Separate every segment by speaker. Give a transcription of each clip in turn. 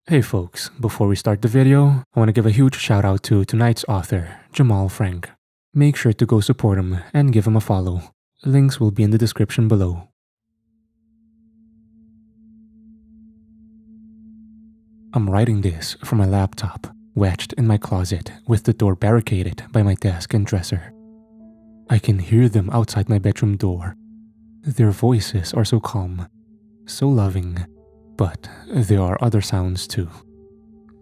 Speaker 1: Hey folks, before we start the video, I want to give a huge shout out to tonight's author, Jamal Frank. Make sure to go support him and give him a follow. Links will be in the description below. I'm writing this from my laptop, wedged in my closet with the door barricaded by my desk and dresser. I can hear them outside my bedroom door. Their voices are so calm, so loving. But there are other sounds too.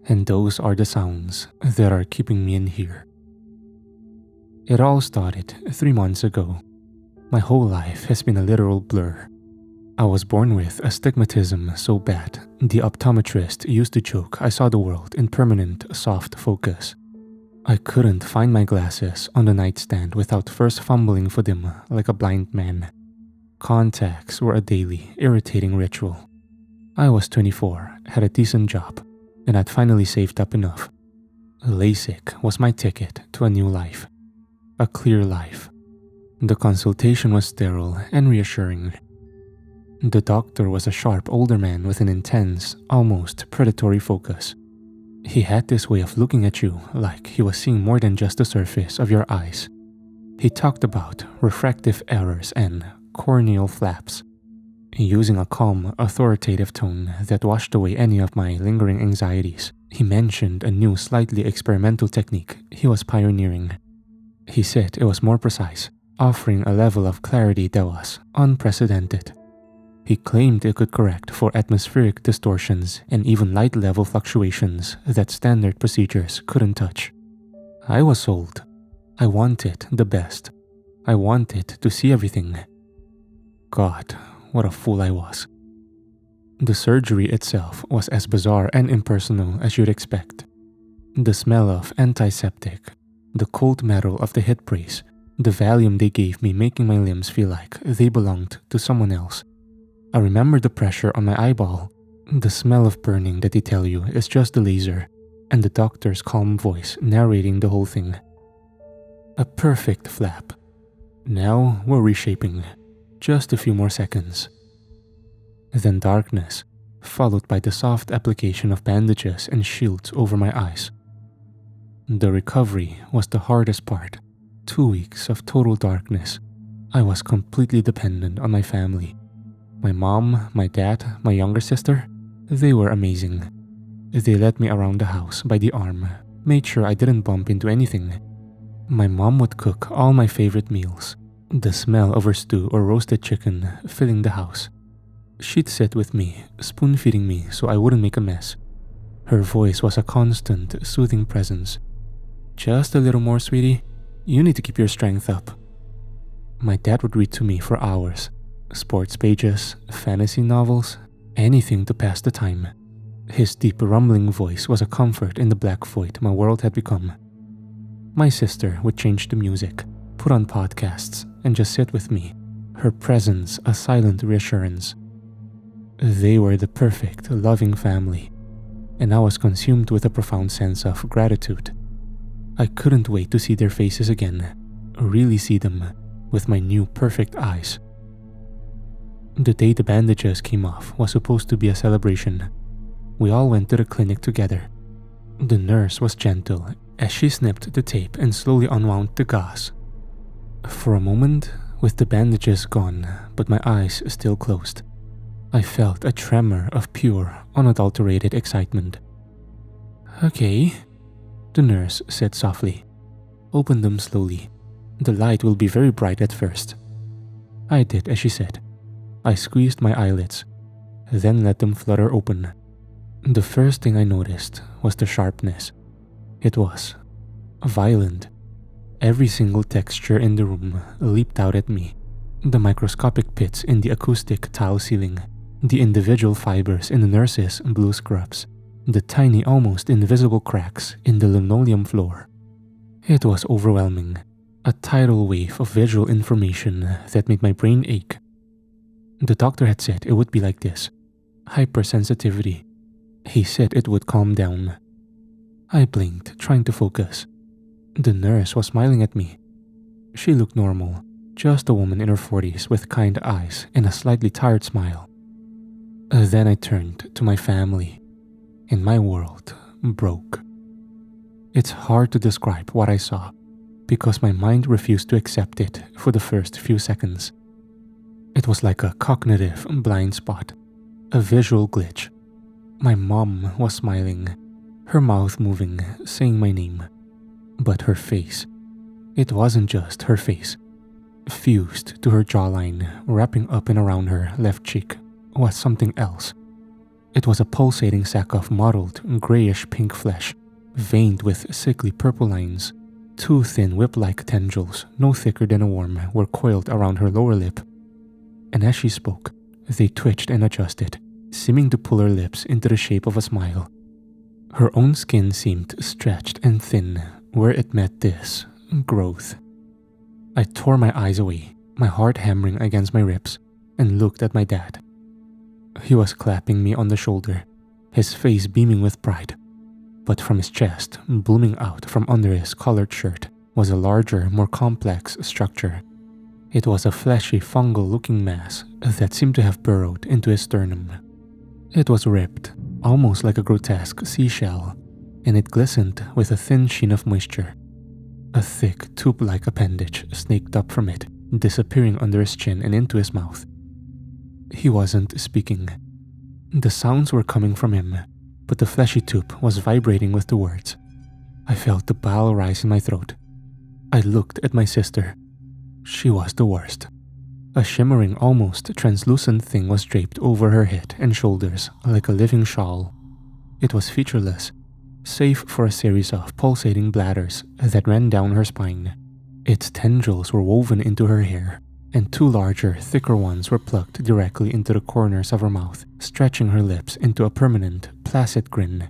Speaker 1: And those are the sounds that are keeping me in here. It all started 3 months ago. My whole life has been a literal blur. I was born with astigmatism so bad, the optometrist used to joke I saw the world in permanent soft focus. I couldn't find my glasses on the nightstand without first fumbling for them like a blind man. Contacts were a daily, irritating ritual. I was 24, had a decent job, and I'd finally saved up enough. LASIK was my ticket to a new life. A clear life. The consultation was sterile and reassuring. The doctor was a sharp older man with an intense, almost predatory focus. He had this way of looking at you like he was seeing more than just the surface of your eyes. He talked about refractive errors and corneal flaps. Using a calm, authoritative tone that washed away any of my lingering anxieties, he mentioned a new, slightly experimental technique he was pioneering. He said it was more precise, offering a level of clarity that was unprecedented. He claimed it could correct for atmospheric distortions and even light level fluctuations that standard procedures couldn't touch. I was sold. I wanted the best. I wanted to see everything. God, what a fool I was. The surgery itself was as bizarre and impersonal as you'd expect. The smell of antiseptic, the cold metal of the hip brace, the Valium they gave me making my limbs feel like they belonged to someone else. I remember the pressure on my eyeball, the smell of burning that they tell you is just the laser, and the doctor's calm voice narrating the whole thing. A perfect flap. Now we're reshaping. Just a few more seconds. Then darkness, followed by the soft application of bandages and shields over my eyes. The recovery was the hardest part. 2 weeks of total darkness. I was completely dependent on my family. My mom, my dad, my younger sister, they were amazing. They led me around the house by the arm, made sure I didn't bump into anything. My mom would cook all my favorite meals. The smell of her stew or roasted chicken filling the house. She'd sit with me, spoon-feeding me so I wouldn't make a mess. Her voice was a constant, soothing presence. Just a little more, sweetie. You need to keep your strength up. My dad would read to me for hours. Sports pages, fantasy novels, anything to pass the time. His deep rumbling voice was a comfort in the black void my world had become. My sister would change the music, put on podcasts, and just sit with me, her presence a silent reassurance. They were the perfect, loving family, and I was consumed with a profound sense of gratitude. I couldn't wait to see their faces again, really see them with my new perfect eyes. The day the bandages came off was supposed to be a celebration. We all went to the clinic together. The nurse was gentle as she snipped the tape and slowly unwound the gauze. For a moment, with the bandages gone but my eyes still closed, I felt a tremor of pure, unadulterated excitement. "Okay," the nurse said softly. "Open them slowly. The light will be very bright at first." I did as she said. I squeezed my eyelids, then let them flutter open. The first thing I noticed was the sharpness. It was violent. Every single texture in the room leaped out at me. The microscopic pits in the acoustic tile ceiling, the individual fibers in the nurse's blue scrubs, the tiny, almost invisible cracks in the linoleum floor. It was overwhelming, a tidal wave of visual information that made my brain ache. The doctor had said it would be like this, hypersensitivity. He said it would calm down. I blinked, trying to focus. The nurse was smiling at me. She looked normal, just a woman in her 40s with kind eyes and a slightly tired smile. Then I turned to my family. and my world broke. It's hard to describe what I saw because my mind refused to accept it for the first few seconds. It was like a cognitive blind spot, a visual glitch. My mom was smiling, her mouth moving, saying my name. But her face, it wasn't just her face. Fused to her jawline, wrapping up and around her left cheek, was something else. It was a pulsating sack of mottled, grayish pink flesh, veined with sickly purple lines. Two thin whip-like tendrils, no thicker than a worm, were coiled around her lower lip. And as she spoke, they twitched and adjusted, seeming to pull her lips into the shape of a smile. Her own skin seemed stretched and thin where it met this growth. I tore my eyes away, my heart hammering against my ribs, and looked at my dad. He was clapping me on the shoulder, his face beaming with pride. But from his chest, blooming out from under his collared shirt, was a larger, more complex structure. It was a fleshy, fungal-looking mass that seemed to have burrowed into his sternum. It was ripped, almost like a grotesque seashell, and it glistened with a thin sheen of moisture. A thick, tube-like appendage snaked up from it, disappearing under his chin and into his mouth. He wasn't speaking. The sounds were coming from him, but the fleshy tube was vibrating with the words. I felt the bile rise in my throat. I looked at my sister. She was the worst. A shimmering, almost translucent thing was draped over her head and shoulders like a living shawl. It was featureless, save for a series of pulsating bladders that ran down her spine. Its tendrils were woven into her hair, and two larger, thicker ones were plucked directly into the corners of her mouth, stretching her lips into a permanent, placid grin.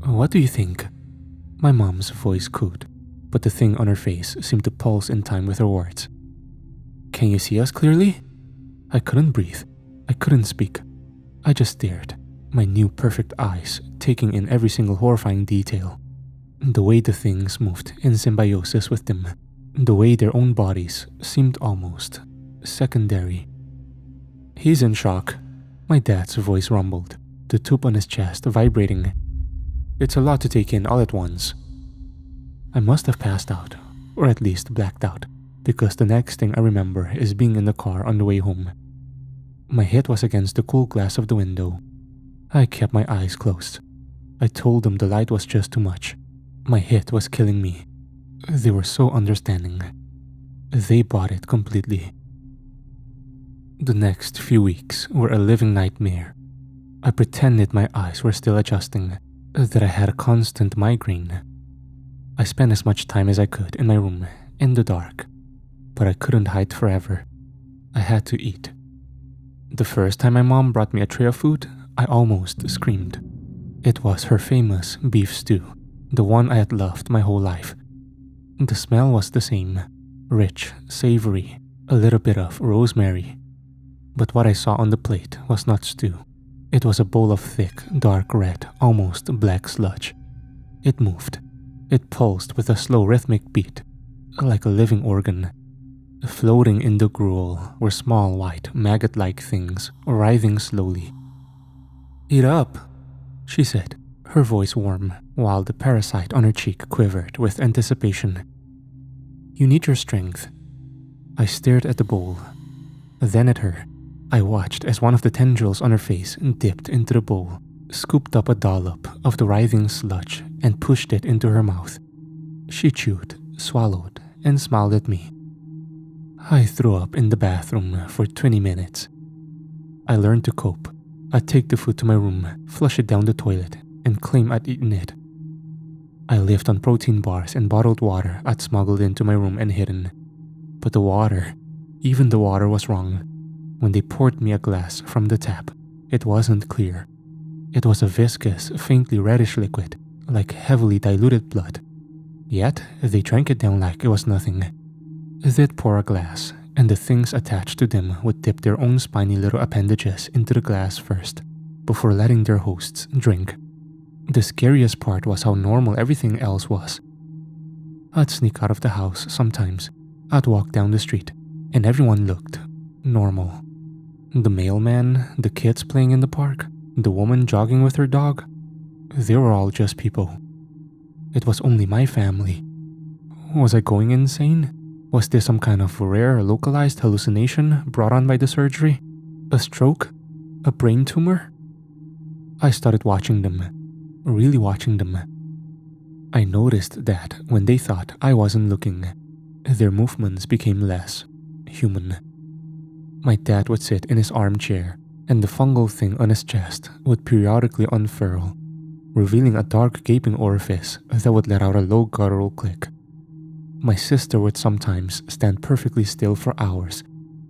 Speaker 1: "What do you think?" My mom's voice cooed, but the thing on her face seemed to pulse in time with her words. "Can you see us clearly?" I couldn't breathe. I couldn't speak. I just stared, my new perfect eyes taking in every single horrifying detail. The way the things moved in symbiosis with them. The way their own bodies seemed almost secondary. "He's in shock," my dad's voice rumbled, the tube on his chest vibrating. "It's a lot to take in all at once." I must have passed out, or at least blacked out, because the next thing I remember is being in the car on the way home. My head was against the cool glass of the window. I kept my eyes closed. I told them the light was just too much. My head was killing me. They were so understanding. They bought it completely. The next few weeks were a living nightmare. I pretended my eyes were still adjusting, that I had a constant migraine. I spent as much time as I could in my room, in the dark, but I couldn't hide forever. I had to eat. The first time my mom brought me a tray of food, I almost screamed. It was her famous beef stew, the one I had loved my whole life. The smell was the same, rich, savory, a little bit of rosemary. But what I saw on the plate was not stew. It was a bowl of thick, dark red, almost black sludge. It moved. It pulsed with a slow rhythmic beat, like a living organ. Floating in the gruel were small, white, maggot-like things, writhing slowly. "Eat up," she said, her voice warm, while the parasite on her cheek quivered with anticipation. "You need your strength." I stared at the bowl, then at her. I watched as one of the tendrils on her face dipped into the bowl, scooped up a dollop of the writhing sludge, and pushed it into her mouth. She chewed, swallowed, and smiled at me. I threw up in the bathroom for 20 minutes. I learned to cope. I'd take the food to my room, flush it down the toilet, and claim I'd eaten it. I lived on protein bars and bottled water I'd smuggled into my room and hidden. But the water, even the water was wrong. When they poured me a glass from the tap, it wasn't clear. It was a viscous, faintly reddish liquid, like heavily diluted blood. Yet, they drank it down like it was nothing. They'd pour a glass, and the things attached to them would dip their own spiny little appendages into the glass first, before letting their hosts drink. The scariest part was how normal everything else was. I'd sneak out of the house sometimes. I'd walk down the street, and everyone looked normal. The mailman, the kids playing in the park, the woman jogging with her dog, They were all just people. It was only my family. Was I going insane? Was this some kind of rare, localized hallucination brought on by the surgery? A stroke? A brain tumor? I started watching them. Really watching them. I noticed that when they thought I wasn't looking, their movements became less human. My dad would sit in his armchair, and the fungal thing on his chest would periodically unfurl, revealing a dark gaping orifice that would let out a low guttural click. My sister would sometimes stand perfectly still for hours,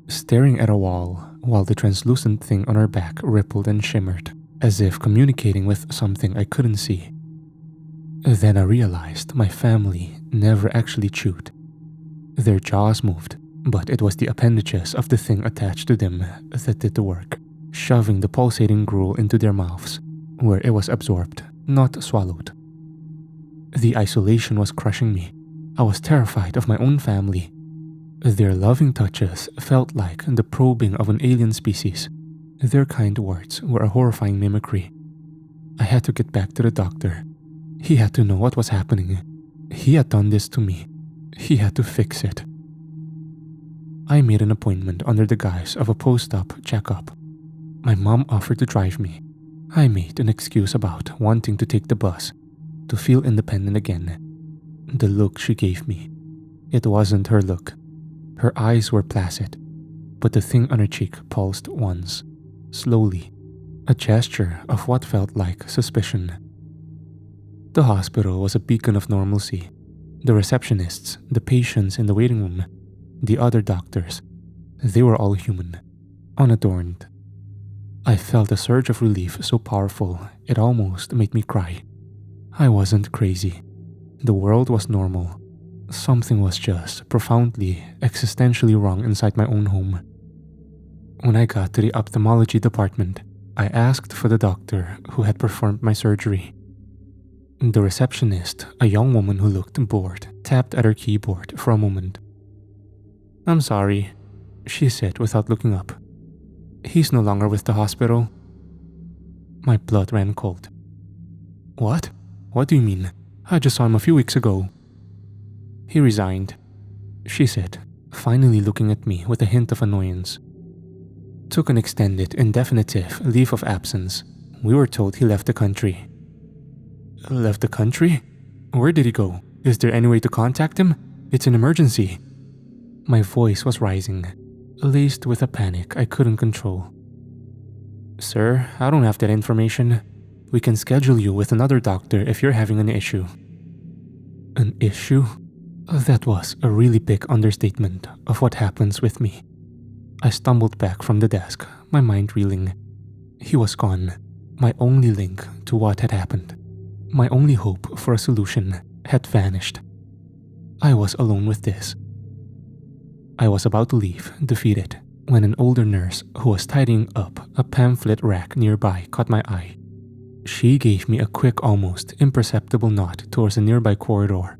Speaker 1: staring at a wall while the translucent thing on her back rippled and shimmered, as if communicating with something I couldn't see. Then I realized my family never actually chewed. Their jaws moved, but it was the appendages of the thing attached to them that did the work, shoving the pulsating gruel into their mouths, where it was absorbed, not swallowed. The isolation was crushing me. I was terrified of my own family. Their loving touches felt like the probing of an alien species. Their kind words were a horrifying mimicry. I had to get back to the doctor. He had to know what was happening. He had done this to me. He had to fix it. I made an appointment under the guise of a post-op checkup. My mom offered to drive me. I made an excuse about wanting to take the bus, to feel independent again. The look she gave me. It wasn't her look. Her eyes were placid, but the thing on her cheek pulsed once, slowly, a gesture of what felt like suspicion. The hospital was a beacon of normalcy. The receptionists, the patients in the waiting room, the other doctors, they were all human, unadorned. I felt a surge of relief so powerful it almost made me cry. I wasn't crazy. The world was normal. Something was just profoundly, existentially wrong inside my own home. When I got to the ophthalmology department, I asked for the doctor who had performed my surgery. The receptionist, a young woman who looked bored, tapped at her keyboard for a moment. "I'm sorry," she said without looking up. "He's no longer with the hospital." My blood ran cold. "What? What do you mean? I just saw him a few weeks ago." "He resigned," she said, finally looking at me with a hint of annoyance. "Took an extended, indefinitive leave of absence. We were told he left the country." "Left the country? Where did he go? Is there any way to contact him? It's an emergency." My voice was rising, laced with a panic I couldn't control. "Sir, I don't have that information. We can schedule you with another doctor if you're having an issue." An issue? That was a really big understatement of what happens with me. I stumbled back from the desk, my mind reeling. He was gone, my only link to what had happened. My only hope for a solution had vanished. I was alone with this. I was about to leave, defeated, when an older nurse who was tidying up a pamphlet rack nearby caught my eye. She gave me a quick, almost imperceptible nod towards a nearby corridor.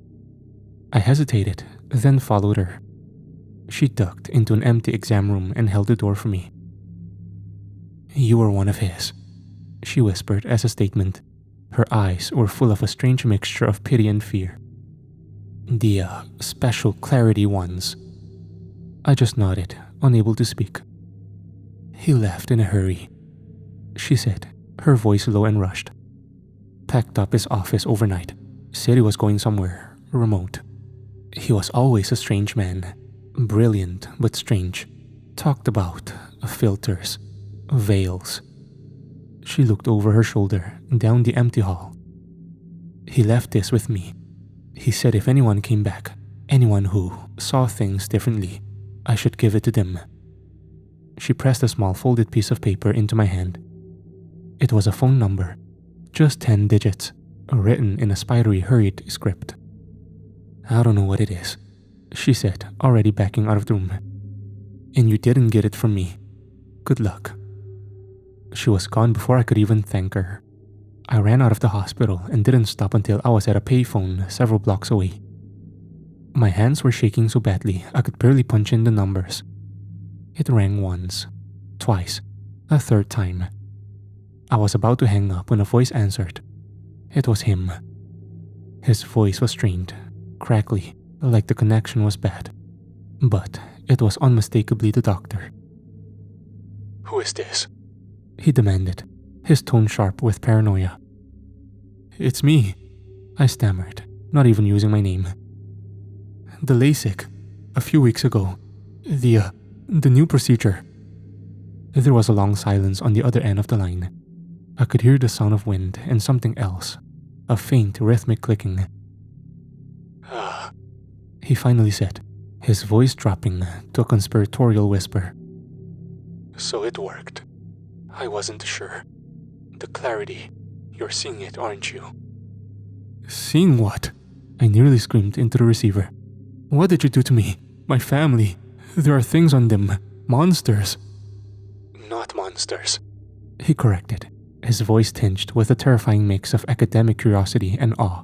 Speaker 1: I hesitated, then followed her. She ducked into an empty exam room and held the door for me. "You were one of his," she whispered as a statement. Her eyes were full of a strange mixture of pity and fear. "The special clarity ones." I just nodded, unable to speak. "He left in a hurry," she said, her voice low and rushed. "Packed up his office overnight. Said he was going somewhere remote. He was always a strange man. Brilliant, but strange. Talked about filters, veils." She looked over her shoulder, down the empty hall. "He left this with me. He said if anyone came back, anyone who saw things differently, I should give it to them." She pressed a small folded piece of paper into my hand. It was a phone number, just 10 digits, written in a spidery, hurried script. "I don't know what it is," she said, already backing out of the room. "And you didn't get it from me. Good luck." She was gone before I could even thank her. I ran out of the hospital and didn't stop until I was at a payphone several blocks away. My hands were shaking so badly I could barely punch in the numbers. It rang once, twice, a third time. I was about to hang up when a voice answered. It was him. His voice was strained, crackly, like the connection was bad. But it was unmistakably the doctor. "Who is this?" he demanded, his tone sharp with paranoia. "It's me," I stammered, not even using my name. "The LASIK, a few weeks ago. The new procedure." There was a long silence on the other end of the line. I could hear the sound of wind and something else, a faint rhythmic clicking. He finally said, his voice dropping to a conspiratorial whisper. "So it worked. I wasn't sure. The clarity. You're seeing it, aren't you?" "Seeing what?" I nearly screamed into the receiver. "What did you do to me? My family? There are things on them. Monsters." "Not monsters," he corrected, his voice tinged with a terrifying mix of academic curiosity and awe.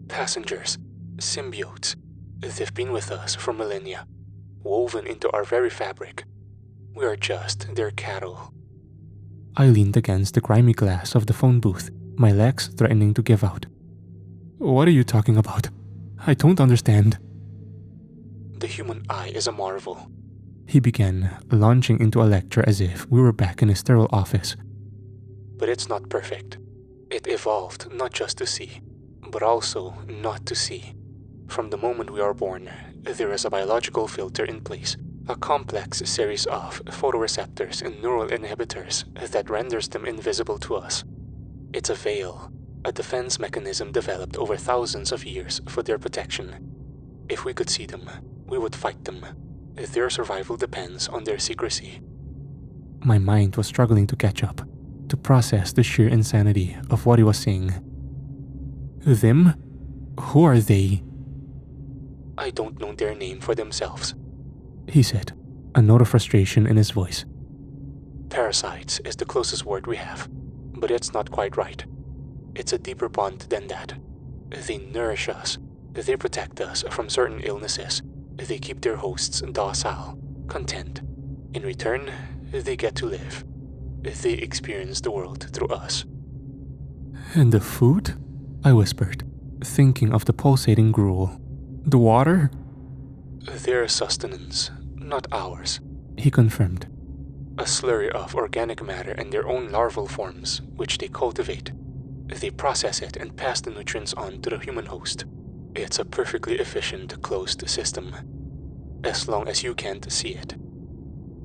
Speaker 1: "Passengers. Symbiotes. They've been with us for millennia, woven into our very fabric. We are just their cattle." I leaned against the grimy glass of the phone booth, my legs threatening to give out. "What are you talking about? I don't understand." "The human eye is a marvel," he began, launching into a lecture as if we were back in a sterile office. "But it's not perfect. It evolved not just to see, but also not to see. From the moment we are born, there is a biological filter in place, a complex series of photoreceptors and neural inhibitors that renders them invisible to us. It's a veil, a defense mechanism developed over thousands of years for their protection. If we could see them, we would fight them. Their survival depends on their secrecy." My mind was struggling to catch up, to process the sheer insanity of what he was saying. "Them? Who are they?" "I don't know their name for themselves," he said, a note of frustration in his voice. "Parasites is the closest word we have, but it's not quite right. It's a deeper bond than that. They nourish us. They protect us from certain illnesses. They keep their hosts docile, content. In return, they get to live. They experience the world through us." "And the food?" I whispered, thinking of the pulsating gruel. "The water?" "Their sustenance, not ours," he confirmed. "A slurry of organic matter in their own larval forms, which they cultivate. They process it and pass the nutrients on to the human host. It's a perfectly efficient, closed system. As long as you can't see it."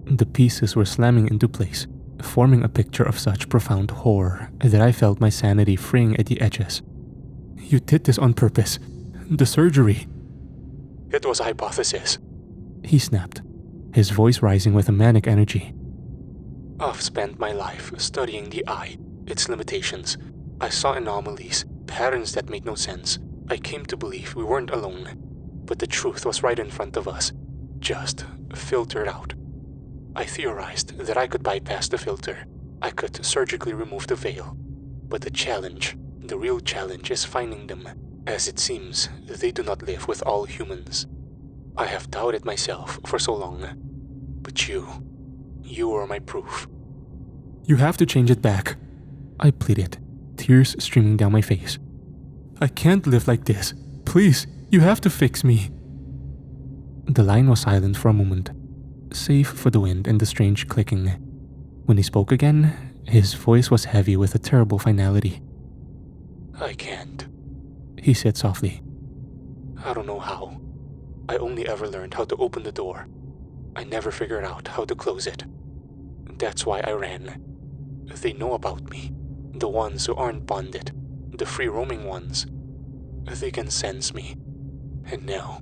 Speaker 1: The pieces were slamming into place, forming a picture of such profound horror that I felt my sanity fraying at the edges. "You did this on purpose. The surgery." "It was a hypothesis," he snapped, his voice rising with a manic energy. "I've spent my life studying the eye, its limitations. I saw anomalies, patterns that made no sense. I came to believe we weren't alone. But the truth was right in front of us, just filtered out. I theorized that I could bypass the filter. I could surgically remove the veil. But the challenge, the real challenge, is finding them. As it seems, they do not live with all humans. I have doubted myself for so long. But you are my proof." "You have to change it back," I pleaded, tears streaming down my face. "I can't live like this. Please, you have to fix me." The line was silent for a moment, save for the wind and the strange clicking. When he spoke again, his voice was heavy with a terrible finality. "I can't," he said softly. "I don't know how. I only ever learned how to open the door. I never figured out how to close it. That's why I ran. They know about me, the ones who aren't bonded, the free-roaming ones. They can sense me. And now,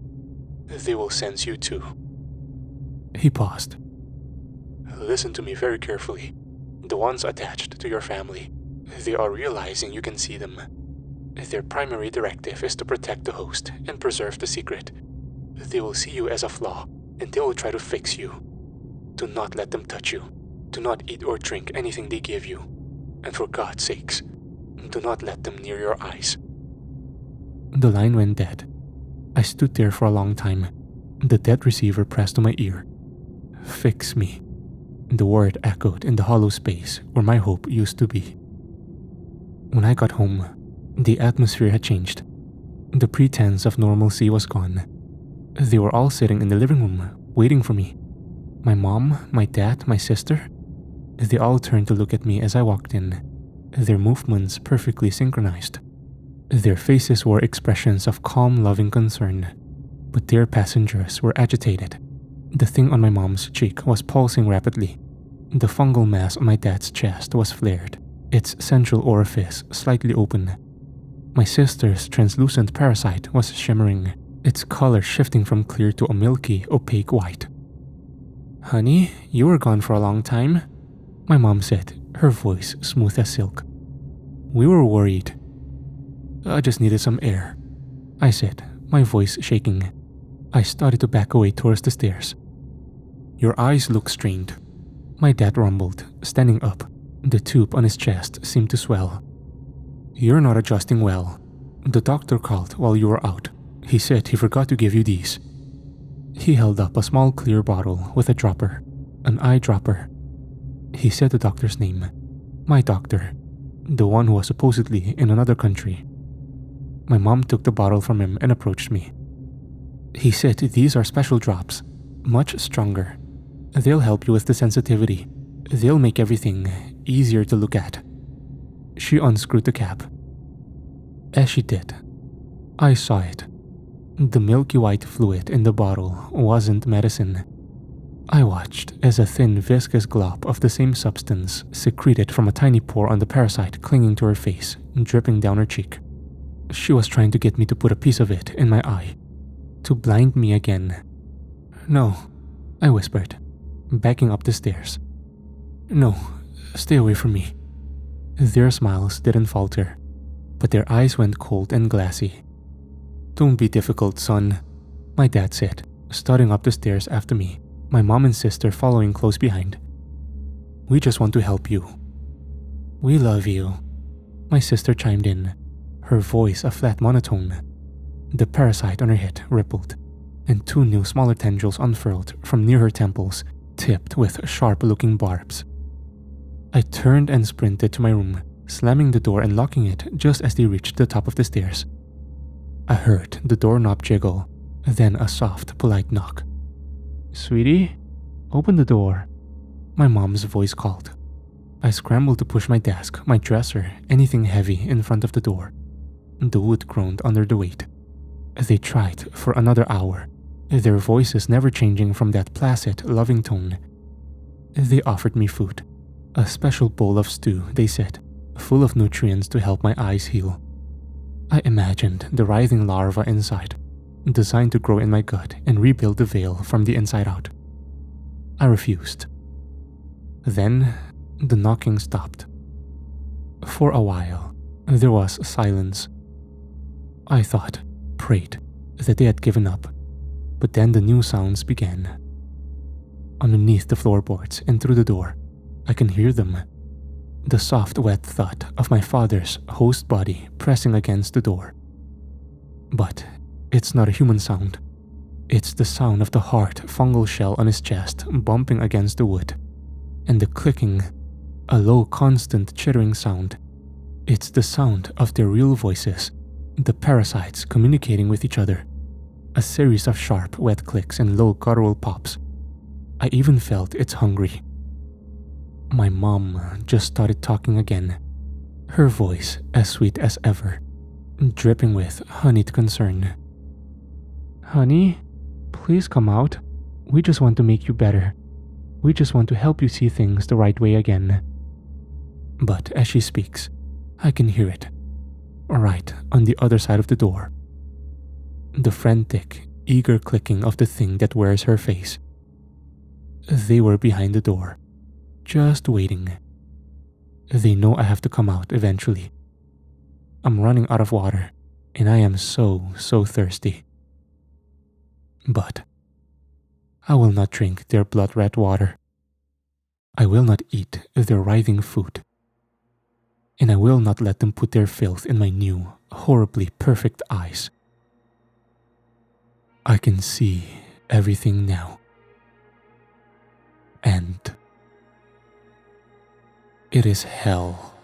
Speaker 1: they will sense you too." He paused. "Listen to me very carefully. The ones attached to your family, they are realizing you can see them. Their primary directive is to protect the host and preserve the secret. They will see you as a flaw, and they will try to fix you. Do not let them touch you. Do not eat or drink anything they give you. And for God's sakes, do not let them near your eyes." The line went dead. I stood there for a long time, the dead receiver pressed to my ear. "Fix me." The word echoed in the hollow space where my hope used to be. When I got home, The atmosphere had changed. The pretense of normalcy was gone. They were all sitting in the living room, waiting for me. My mom, my dad, my sister. They all turned to look at me as I walked in, their movements perfectly synchronized. Their faces wore expressions of calm, loving concern, but their passengers were agitated. The thing on my mom's cheek was pulsing rapidly. The fungal mass on my dad's chest was flared, its central orifice slightly open. My sister's translucent parasite was shimmering, its color shifting from clear to a milky, opaque white. "Honey, you were gone for a long time," my mom said, her voice smooth as silk. "We were worried." "I just needed some air," I said, my voice shaking. I started to back away towards the stairs. "Your eyes look strained," my dad rumbled, standing up. The tube on his chest seemed to swell. "You're not adjusting well. The doctor called while you were out. He said he forgot to give you these." He held up a small clear bottle with a dropper, an eyedropper. He said the doctor's name. My doctor, the one who was supposedly in another country. My mom took the bottle from him and approached me. "He said these are special drops, much stronger. They'll help you with the sensitivity. They'll make everything easier to look at." She unscrewed the cap. As she did, I saw it. The milky white fluid in the bottle wasn't medicine. I watched as a thin viscous glob of the same substance secreted from a tiny pore on the parasite clinging to her face, dripping down her cheek. She was trying to get me to put a piece of it in my eye, to blind me again. "No," I whispered, backing up the stairs. "No, stay away from me." Their smiles didn't falter, but their eyes went cold and glassy. "Don't be difficult, son," my dad said, starting up the stairs after me, my mom and sister following close behind. "We just want to help you." "We love you," my sister chimed in, her voice a flat monotone. The parasite on her head rippled, and two new smaller tendrils unfurled from near her temples, tipped with sharp-looking barbs. I turned and sprinted to my room, slamming the door and locking it just as they reached the top of the stairs. I heard the doorknob jiggle, then a soft, polite knock. "Sweetie, open the door," my mom's voice called. I scrambled to push my desk, my dresser, anything heavy in front of the door. The wood groaned under the weight. They tried for another hour, their voices never changing from that placid, loving tone. They offered me food, a special bowl of stew, they said, full of nutrients to help my eyes heal. I imagined the writhing larva inside, designed to grow in my gut and rebuild the veil from the inside out. I refused. Then, the knocking stopped. For a while, there was silence. I thought, prayed, that they had given up, but then the new sounds began. Underneath the floorboards and through the door, I can hear them. The soft, wet thud of my father's host body pressing against the door. But it's not a human sound. It's the sound of the hard, fungal shell on his chest bumping against the wood. And the clicking, a low, constant chittering sound. It's the sound of their real voices, the parasites communicating with each other. A series of sharp, wet clicks and low, guttural pops. I even felt it's hungry. My mom just started talking again, her voice as sweet as ever, dripping with honeyed concern. "Honey, please come out. We just want to make you better. We just want to help you see things the right way again." But as she speaks, I can hear it, right on the other side of the door. The frantic, eager clicking of the thing that wears her face. They were behind the door, just waiting. They know I have to come out eventually. I'm running out of water, and I am so thirsty. But I will not drink their blood-red water. I will not eat their writhing food. And I will not let them put their filth in my new, horribly perfect eyes. I can see everything now. And it is hell.